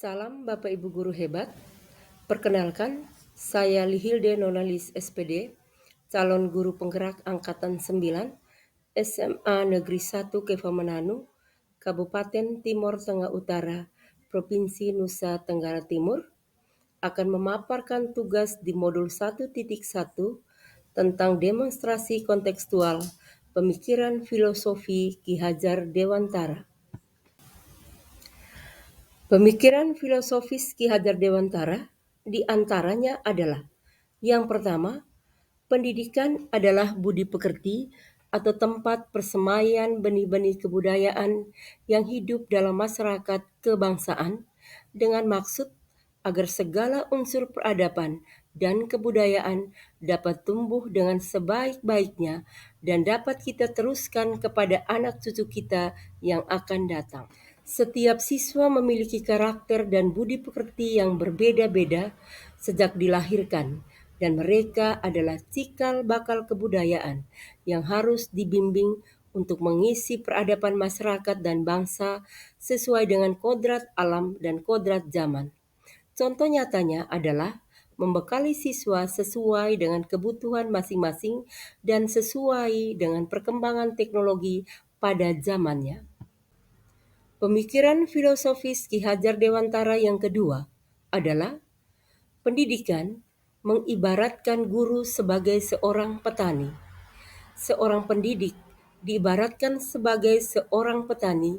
Salam Bapak Ibu Guru hebat. Perkenalkan, saya Lihilde Nonalis SPD, calon guru penggerak Angkatan 9, SMA Negeri 1 Kevamananu, Kabupaten Timor Tengah Utara, Provinsi Nusa Tenggara Timur, akan memaparkan tugas di modul 1.1 tentang demonstrasi kontekstual pemikiran filosofi Ki Hajar Dewantara. Pemikiran filosofis Ki Hajar Dewantara di antaranya adalah: yang pertama, pendidikan adalah budi pekerti atau tempat persemaian benih-benih kebudayaan yang hidup dalam masyarakat kebangsaan dengan maksud agar segala unsur peradaban dan kebudayaan dapat tumbuh dengan sebaik-baiknya dan dapat kita teruskan kepada anak cucu kita yang akan datang. Setiap siswa memiliki karakter dan budi pekerti yang berbeda-beda sejak dilahirkan, dan mereka adalah cikal bakal kebudayaan yang harus dibimbing untuk mengisi peradaban masyarakat dan bangsa sesuai dengan kodrat alam dan kodrat zaman. Contoh nyatanya adalah membekali siswa sesuai dengan kebutuhan masing-masing dan sesuai dengan perkembangan teknologi pada zamannya. Pemikiran filosofis Ki Hajar Dewantara yang kedua adalah: pendidikan mengibaratkan guru sebagai seorang petani. Seorang pendidik diibaratkan sebagai seorang petani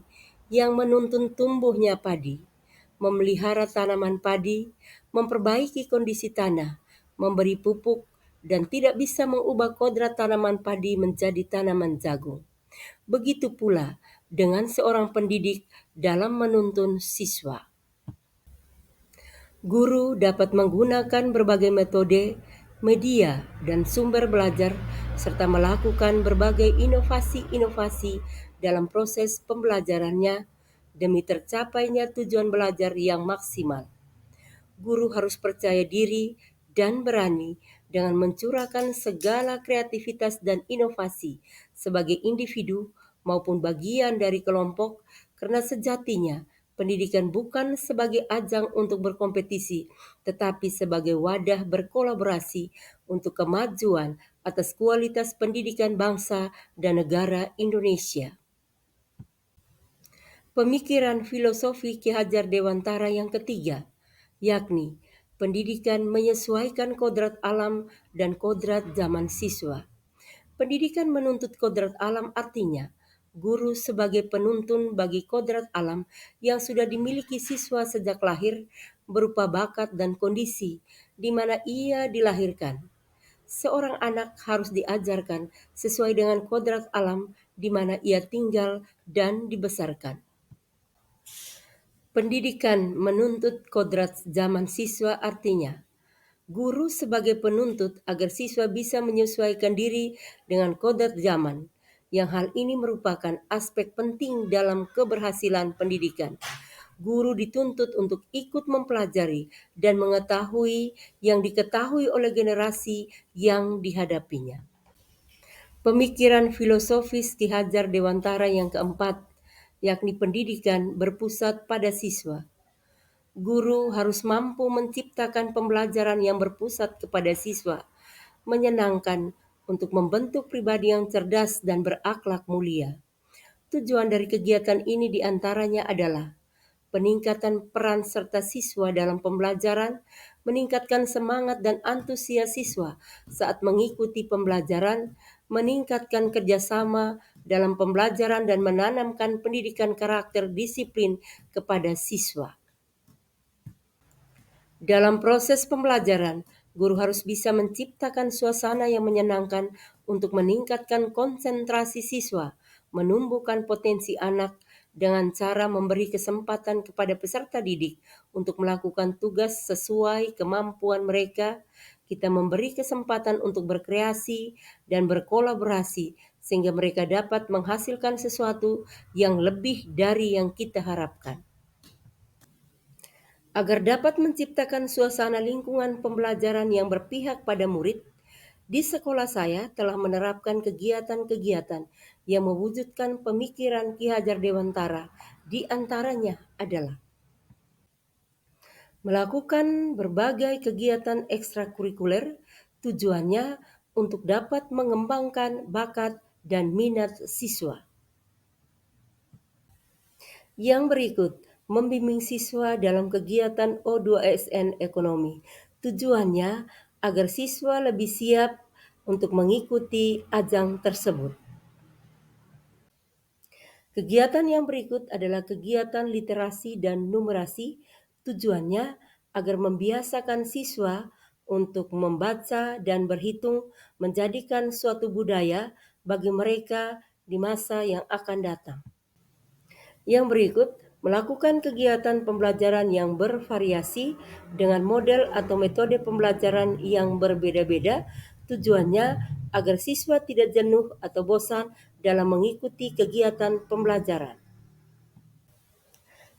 yang menuntun tumbuhnya padi, memelihara tanaman padi, memperbaiki kondisi tanah, memberi pupuk, dan tidak bisa mengubah kodrat tanaman padi menjadi tanaman jagung. Begitu pula dengan seorang pendidik dalam menuntun siswa. Guru dapat menggunakan berbagai metode, media, dan sumber belajar, serta melakukan berbagai inovasi-inovasi dalam proses pembelajarannya demi tercapainya tujuan belajar yang maksimal. Guru harus percaya diri dan berani dengan mencurahkan segala kreativitas dan inovasi sebagai individu maupun bagian dari kelompok, karena sejatinya pendidikan bukan sebagai ajang untuk berkompetisi, tetapi sebagai wadah berkolaborasi untuk kemajuan atas kualitas pendidikan bangsa dan negara Indonesia. Pemikiran filosofi Ki Hajar Dewantara yang ketiga, yakni pendidikan menyesuaikan kodrat alam dan kodrat zaman siswa. Pendidikan menuntut kodrat alam artinya guru sebagai penuntun bagi kodrat alam yang sudah dimiliki siswa sejak lahir, berupa bakat dan kondisi di mana ia dilahirkan. Seorang anak harus diajarkan sesuai dengan kodrat alam di mana ia tinggal dan dibesarkan. Pendidikan menuntut kodrat zaman siswa artinya guru sebagai penuntut agar siswa bisa menyesuaikan diri dengan kodrat zaman, yang hal ini merupakan aspek penting dalam keberhasilan pendidikan. Guru dituntut untuk ikut mempelajari dan mengetahui yang diketahui oleh generasi yang dihadapinya. Pemikiran filosofis Ki Hajar Dewantara yang keempat, yakni pendidikan berpusat pada siswa. Guru harus mampu menciptakan pembelajaran yang berpusat kepada siswa, menyenangkan untuk membentuk pribadi yang cerdas dan berakhlak mulia. Tujuan dari kegiatan ini diantaranya adalah peningkatan peran serta siswa dalam pembelajaran, meningkatkan semangat dan antusias siswa saat mengikuti pembelajaran, meningkatkan kerjasama dalam pembelajaran dan menanamkan pendidikan karakter disiplin kepada siswa. Dalam proses pembelajaran, guru harus bisa menciptakan suasana yang menyenangkan untuk meningkatkan konsentrasi siswa, menumbuhkan potensi anak dengan cara memberi kesempatan kepada peserta didik untuk melakukan tugas sesuai kemampuan mereka. Kita memberi kesempatan untuk berkreasi dan berkolaborasi sehingga mereka dapat menghasilkan sesuatu yang lebih dari yang kita harapkan. Agar dapat menciptakan suasana lingkungan pembelajaran yang berpihak pada murid, di sekolah saya telah menerapkan kegiatan-kegiatan yang mewujudkan pemikiran Ki Hajar Dewantara. Di antaranya adalah Melakukan berbagai kegiatan ekstrakurikuler tujuannya untuk dapat mengembangkan bakat dan minat siswa. Yang berikut, membimbing siswa dalam kegiatan O2ASN Ekonomi. Tujuannya agar siswa lebih siap untuk mengikuti ajang tersebut. Kegiatan yang berikut adalah kegiatan literasi dan numerasi. Tujuannya agar membiasakan siswa untuk membaca dan berhitung, menjadikan suatu budaya bagi mereka di masa yang akan datang. Yang berikut, melakukan kegiatan pembelajaran yang bervariasi dengan model atau metode pembelajaran yang berbeda-beda. Tujuannya agar siswa tidak jenuh atau bosan dalam mengikuti kegiatan pembelajaran.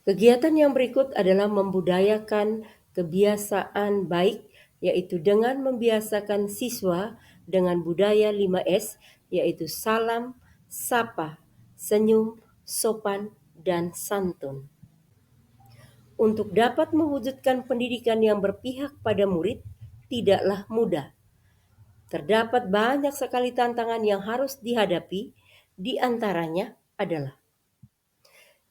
Kegiatan yang berikut adalah membudayakan kebiasaan baik, yaitu dengan membiasakan siswa dengan budaya 5S, yaitu salam, sapa, senyum, sopan, dan santun. Untuk dapat mewujudkan pendidikan yang berpihak pada murid, tidaklah mudah. Terdapat banyak sekali tantangan yang harus dihadapi, di antaranya adalah: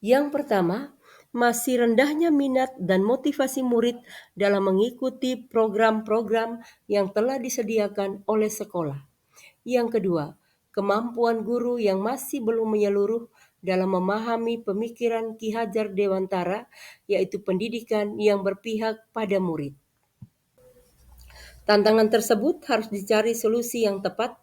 yang pertama, masih rendahnya minat dan motivasi murid dalam mengikuti program-program yang telah disediakan oleh sekolah. Yang kedua, kemampuan guru yang masih belum menyeluruh dalam memahami pemikiran Ki Hajar Dewantara, yaitu pendidikan yang berpihak pada murid. Tantangan tersebut harus dicari solusi yang tepat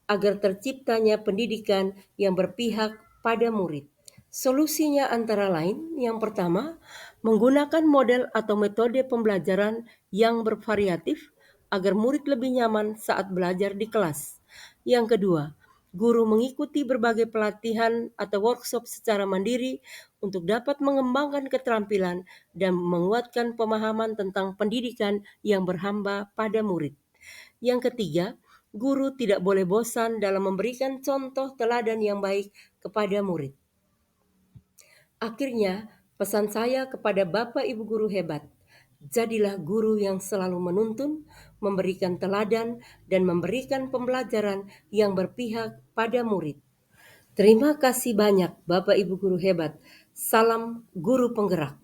agar terciptanya pendidikan yang berpihak pada murid. Solusinya antara lain, yang pertama, menggunakan model atau metode pembelajaran yang bervariatif agar murid lebih nyaman saat belajar di kelas. Yang kedua, guru mengikuti berbagai pelatihan atau workshop secara mandiri untuk dapat mengembangkan keterampilan dan menguatkan pemahaman tentang pendidikan yang berhamba pada murid. Yang ketiga, guru tidak boleh bosan dalam memberikan contoh teladan yang baik kepada murid. Akhirnya, pesan saya kepada Bapak Ibu guru hebat, jadilah guru yang selalu menuntun, memberikan teladan, dan memberikan pembelajaran yang berpihak pada murid. Terima kasih banyak Bapak Ibu guru hebat. Salam guru penggerak.